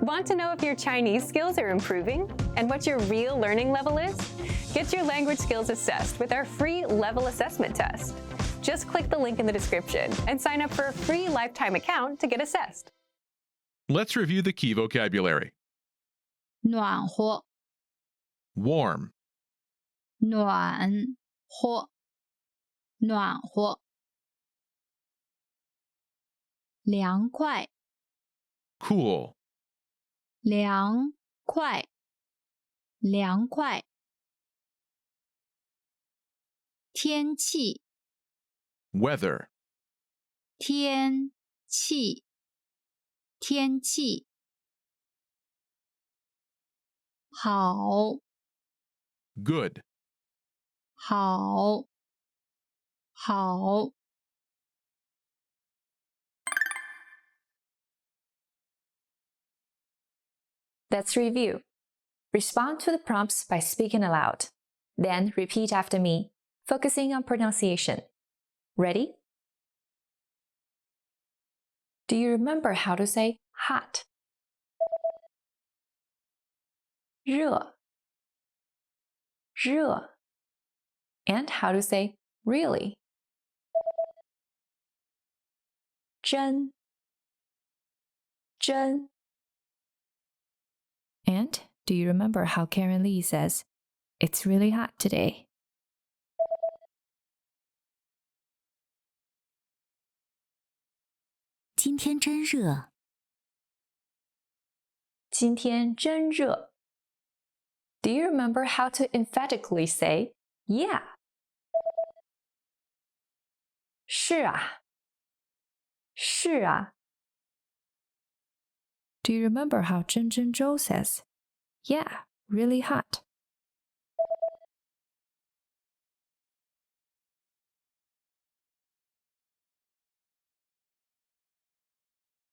Want to know if your Chinese skills are improving and what your real learning level is? Get your language skills assessed with our free level assessment test. Just click the link in the description and sign up for a free lifetime account to get assessed. Let's review the key vocabulary. 暖和 Warm, 暖和暖和凉快 cool, 凉快凉快天气 weather, 天气天气好 good, 好好 Let's review. Respond to the prompts by speaking aloud. Then repeat after me, focusing on pronunciation. Ready? Do you remember how to say hot? 热 热 And how to say really? 真 真 And do you remember how Karen Lee says, "It's really hot today"? 今天真热。今天真热 Do you remember how to emphatically say, yeah? 是啊是啊 Do you remember how Zhen Zhou says, yeah, really hot?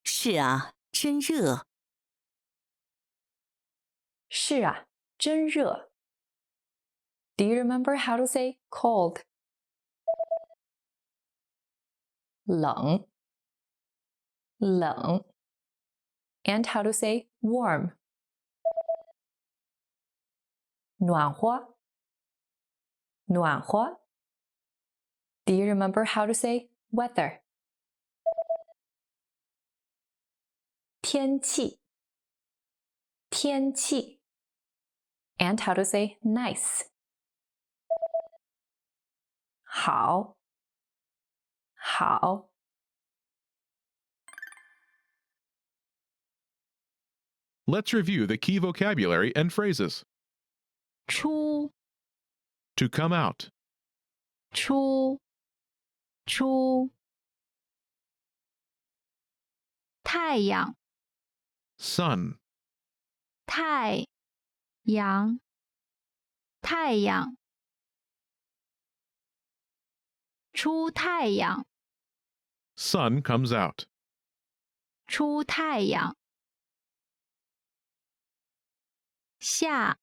是啊，真热。是啊真热 Do you remember how to say cold? 冷冷 And how to say warm? 暖和暖和 Do you remember how to say weather? 天气天气 And how to say nice? 好好 Let's review the key vocabulary and phrases. 出 To come out, 出出太阳 sun, 太阳太阳出太阳 sun comes out. 出太阳下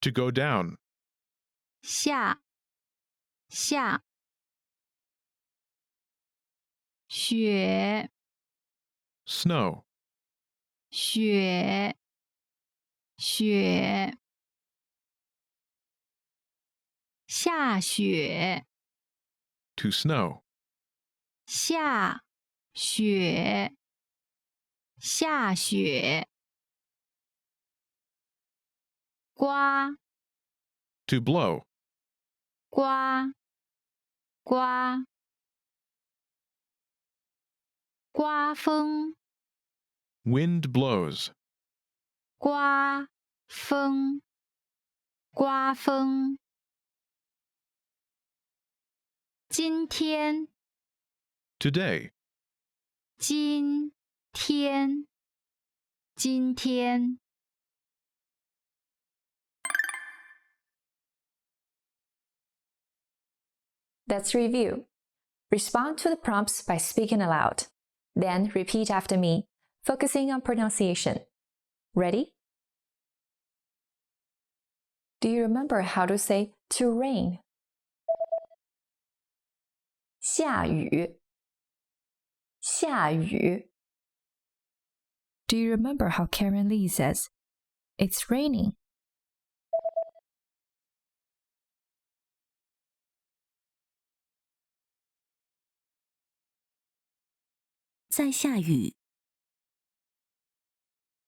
To go down, 下下雪 snow, 雪雪下雪 to snow, 下雪下雪刮 to blow, 刮刮刮风 wind blows, 刮风刮风今天 today, 今天今天 Let's review. Respond to the prompts by speaking aloud. Then repeat after me, focusing on pronunciation. Ready? Do you remember how to say to rain? 下雨下雨 Do you remember how Karen Lee says, "It's raining"? 在下雨。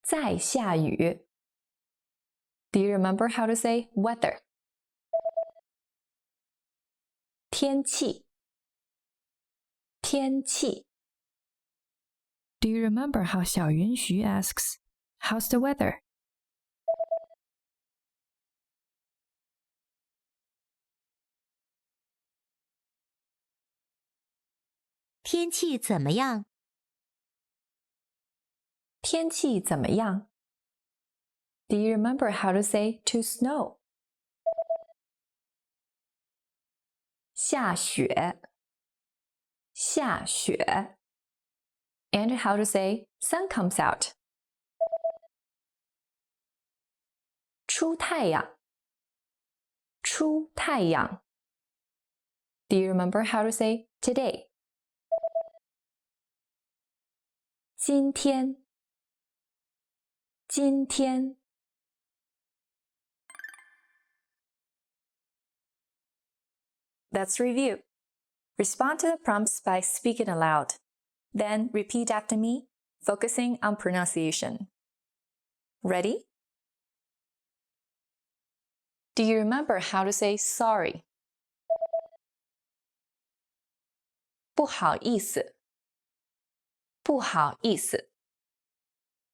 在下雨。Do you remember how to say weather? 天气。天气。Do you remember how 小云徐 asks, "How's the weather?" 天气怎么样？天气怎么样？ Do you remember how to say to snow? 下雪。下雪。And how to say sun comes out? 出太阳。出太阳。Do you remember how to say today? 今天。今天。Let's review. Respond to the prompts by speaking aloud. Then repeat after me, focusing on pronunciation. Ready? Do you remember how to say sorry? 不好意思。不好意思。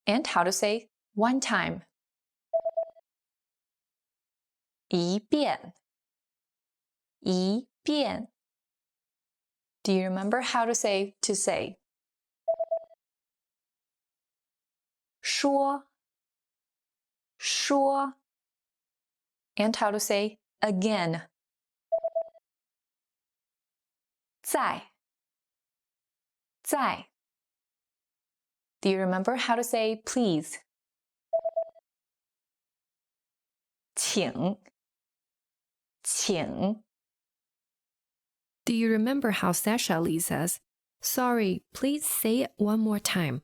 And how to say one time? 一遍。一遍。Do you remember how to say to say? 说。说。And how to say again? 在。在。Do you remember how to say please? 请。请。Do you remember how Sasha Lee says, "Sorry, please say it one more time"?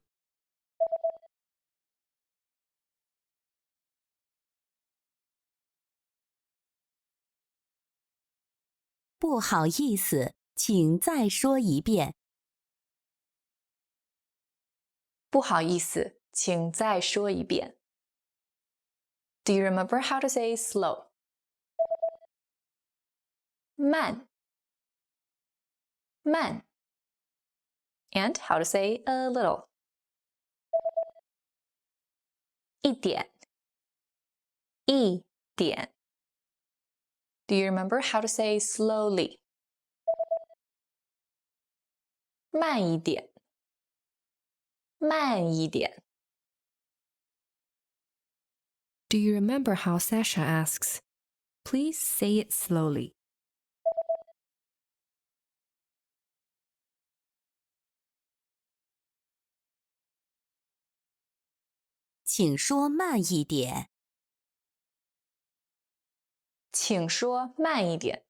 不好意思，请再说一遍。不好意思，请再说一遍。Do you remember how to say slow? 慢。慢。And how to say a little? 一点。一点。Do you remember how to say slowly? 慢一点。慢一点。Do you remember how Sasha asks, "Please say it slowly"? 请说慢一点。请说慢一点。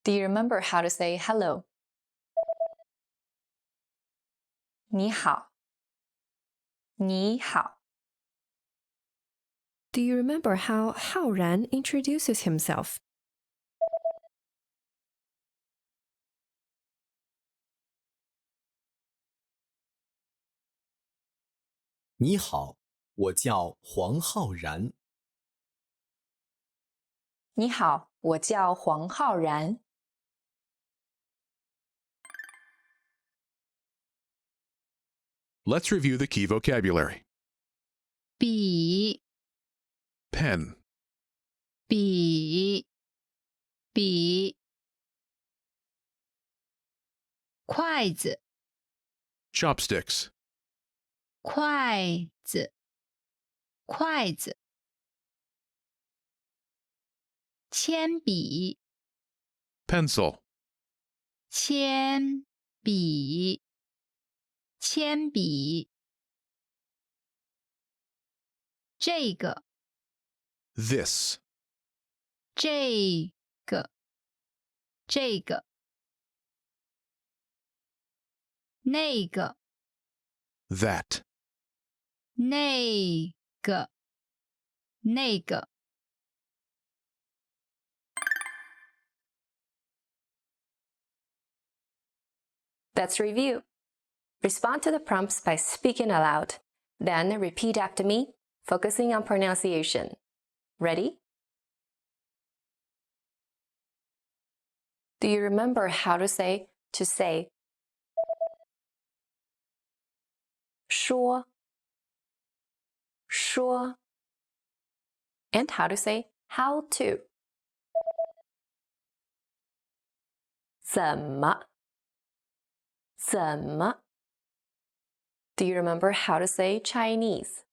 Do you remember how to say hello? 你好。你好。Do you remember how Hao Ran introduces himself? 你好，我叫黄浩然。你好，我叫黄浩然。Let's review the key vocabulary. 笔 Pen, 笔笔筷子 chopsticks, 筷子筷子铅笔 pencil, 铅笔铅笔这个 this, 这个这个那个 that, 那个，那个， Let's review. Respond to the prompts by speaking aloud. Then repeat after me, focusing on pronunciation. Ready? Do you remember how to say to say? 说 说 and how to say how to? 怎么 怎么 Do you remember how to say Chinese?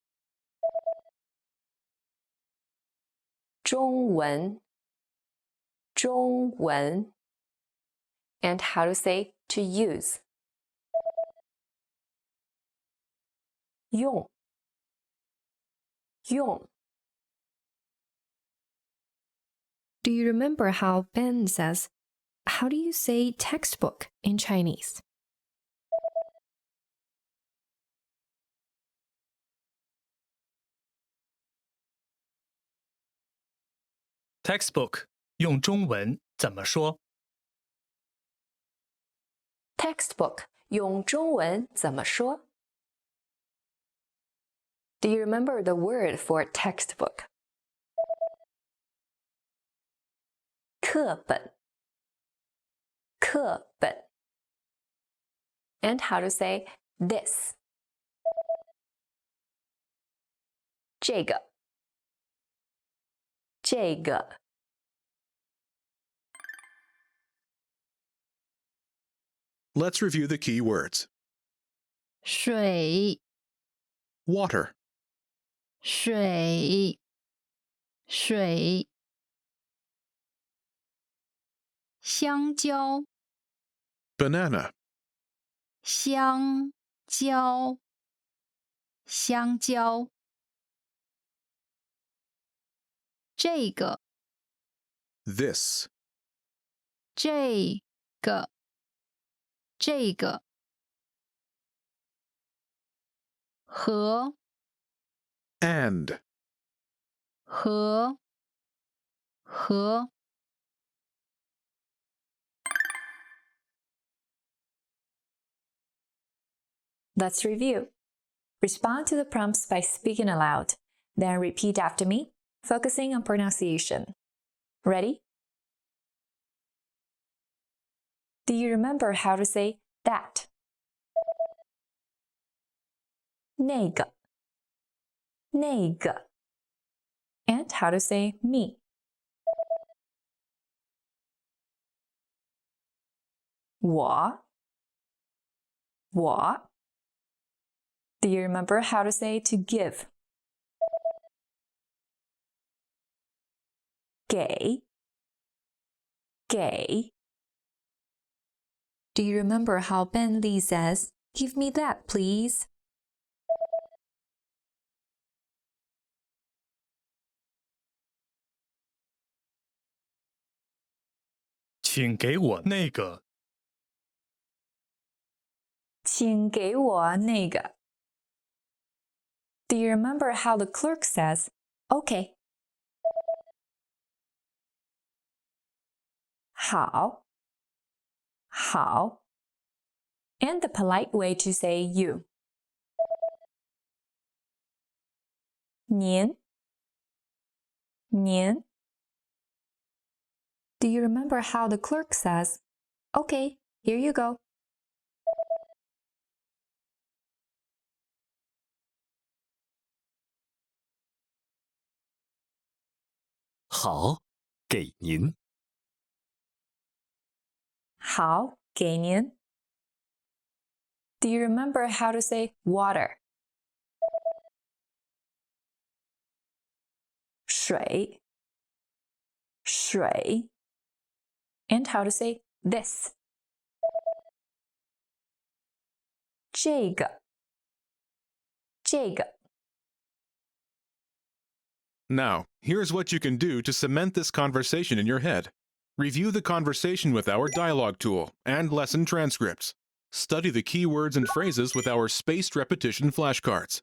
中文中文 and how to say to use? 用用 Do you remember how Ben says, how do you say textbook in Chinese? Textbook 用中文怎么说？ Textbook 用中文怎么说？ Do you remember the word for textbook? 课本课本 and how to say this? 这个这个 Let's review the key words. 水 Water, 水水，香蕉 banana, 香蕉香蕉，这个 this, 这个这个，和 and, 和和。Let's review. Respond to the prompts by speaking aloud. Then repeat after me, focusing on pronunciation. Ready? Do you remember how to say that? 那个那个 and how to say me? 我 Do you remember how to say to give? 给 Do you remember how Ben Lee says, give me that, please? 请给我那个。请给我那个 Do you remember how the clerk says, okay? 好 and the polite way to say you. 您 Do you remember how the clerk says, okay, here you go? 好，给您。好，给您 Do you remember how to say water? 水 and how to say this? 这个 Now, here's what you can do to cement this conversation in your head. Review the conversation with our dialogue tool and lesson transcripts. Study the key words and phrases with our spaced repetition flashcards.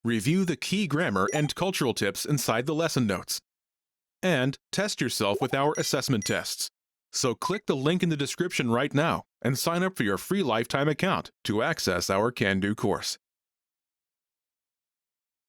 Review the key grammar and cultural tips inside the lesson notes. And test yourself with our assessment tests. So click the link in the description right now and sign up for your free lifetime account to access our Can Do course.